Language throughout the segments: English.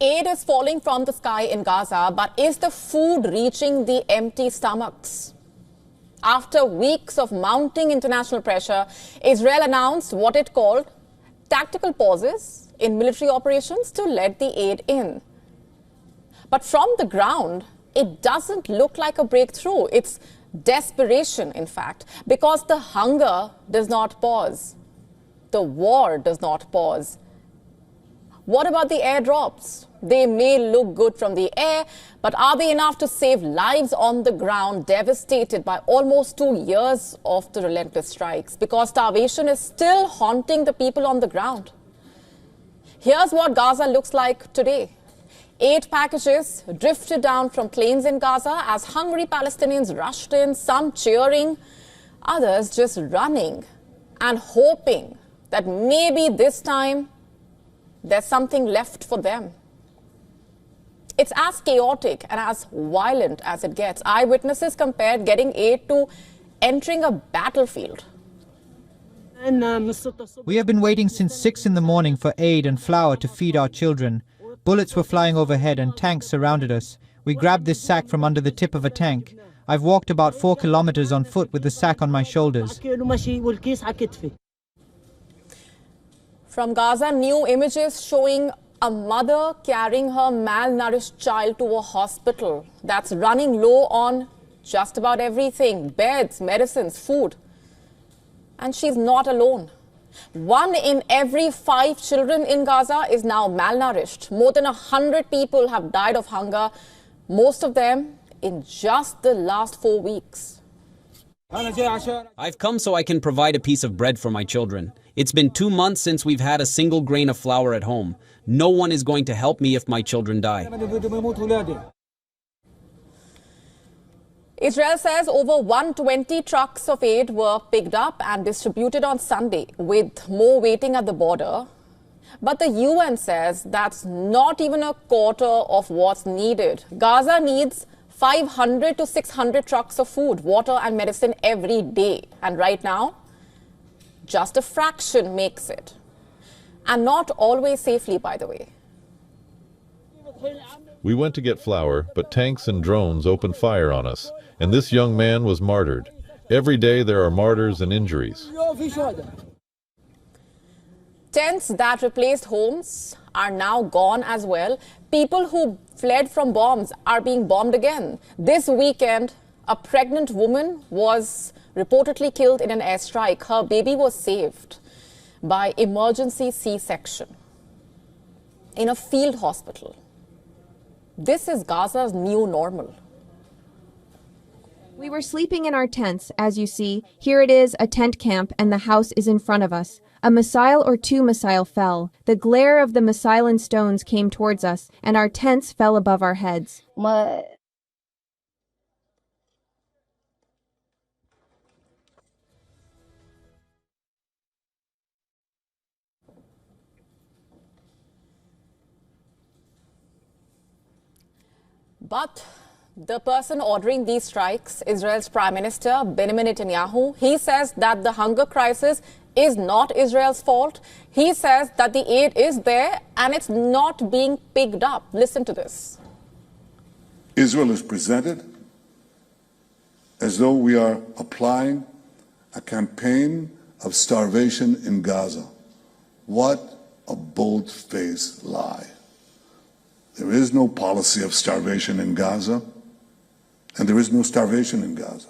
Aid is falling from the sky in Gaza, but is the food reaching the empty stomachs? After weeks of mounting international pressure, Israel announced what it called tactical pauses in military operations to let the aid in. But from the ground, it doesn't look like a breakthrough. It's desperation, in fact, because the hunger does not pause. The war does not pause. What about the airdrops? They may look good from the air, but are they enough to save lives on the ground devastated by almost 2 years of the relentless strikes? Because starvation is still haunting the people on the ground. Here's what Gaza looks like today. 8 packages drifted down from planes in Gaza as hungry Palestinians rushed in, some cheering, others just running and hoping that maybe this time there's something left for them. It's as chaotic and as violent as it gets. Eyewitnesses compared getting aid to entering a battlefield. We have been waiting since 6 in the morning for aid and flour to feed our children. Bullets were flying overhead and tanks surrounded us. We grabbed this sack from under the tip of a tank. I've walked about 4 kilometers on foot with the sack on my shoulders. From Gaza, new images showing a mother carrying her malnourished child to a hospital that's running low on just about everything: beds, medicines, food. And she's not alone. 1 in every 5 children in Gaza is now malnourished. More than 100 people have died of hunger, most of them in just the last 4 weeks. I've come so I can provide a piece of bread for my children. It's been 2 months since we've had a single grain of flour at home. No one is going to help me if my children die. Israel says over 120 trucks of aid were picked up and distributed on Sunday, with more waiting at the border. But the UN says that's not even a quarter of what's needed. Gaza needs 500 to 600 trucks of food, water and medicine every day. And right now, just a fraction makes it. And not always safely, by the way. We went to get flour, but tanks and drones opened fire on us, and this young man was martyred. Every day there are martyrs and injuries. Tents that replaced homes are now gone as well. People who fled from bombs are being bombed again. This weekend, a pregnant woman was reportedly killed in an airstrike. Her baby was saved by emergency C-section in a field hospital. This is Gaza's new normal. We were sleeping in our tents, as you see. Here it is, a tent camp, and the house is in front of us. A missile or 2 missiles fell. The glare of the missile and stones came towards us, and our tents fell above our heads. But the person ordering these strikes, Israel's Prime Minister Benjamin Netanyahu, he says that the hunger crisis is not Israel's fault. He says that the aid is there and it's not being picked up. Listen to this. Israel is presented as though we are applying a campaign of starvation in Gaza. What a bold-faced lie. There is no policy of starvation in Gaza, and there is no starvation in Gaza.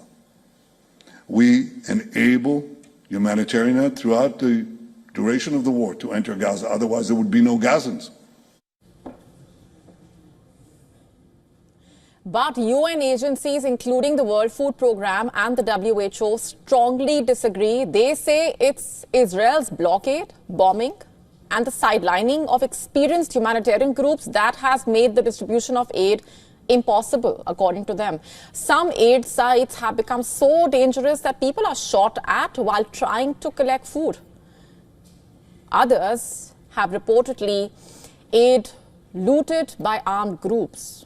We enable humanitarian aid throughout the duration of the war to enter Gaza. Otherwise, there would be no Gazans. But UN agencies, including the World Food Programme and the WHO, strongly disagree. They say it's Israel's blockade, bombing, and the sidelining of experienced humanitarian groups that has made the distribution of aid impossible, according to them. Some aid sites have become so dangerous that people are shot at while trying to collect food. Others have reportedly aid looted by armed groups.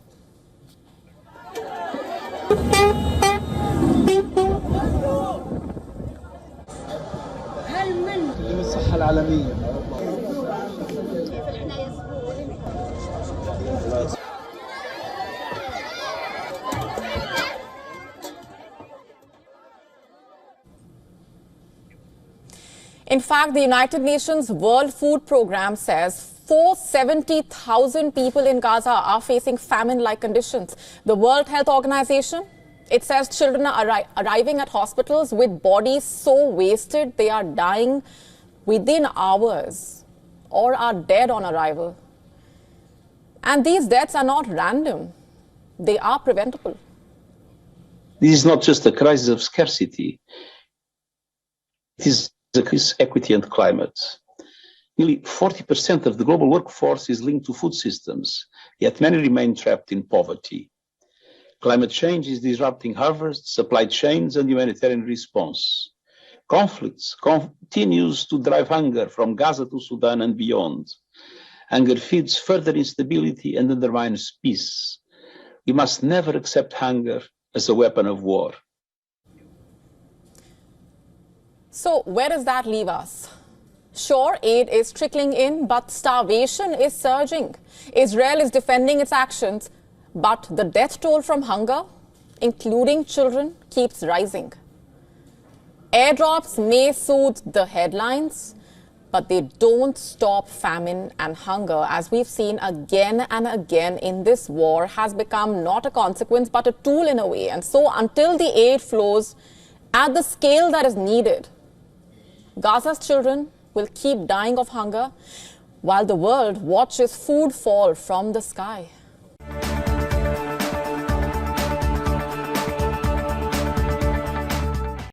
In fact, the United Nations World Food Programme says 470,000 people in Gaza are facing famine-like conditions. The World Health Organization, it says children are arriving at hospitals with bodies so wasted they are dying within hours or are dead on arrival. And these deaths are not random. They are preventable. This is not just a crisis of scarcity. It is a crisis of equity and climate. Nearly 40% of the global workforce is linked to food systems, yet many remain trapped in poverty. Climate change is disrupting harvests, supply chains, and humanitarian response. Conflicts continues to drive hunger from Gaza to Sudan and beyond. Hunger feeds further instability and undermines peace. We must never accept hunger as a weapon of war. So where does that leave us? Sure, aid is trickling in, but starvation is surging. Israel is defending its actions, but the death toll from hunger, including children, keeps rising. Airdrops may soothe the headlines, but they don't stop famine and hunger, as we've seen again and again in this war, has become not a consequence but a tool in a way. And so until the aid flows at the scale that is needed, Gaza's children will keep dying of hunger while the world watches food fall from the sky.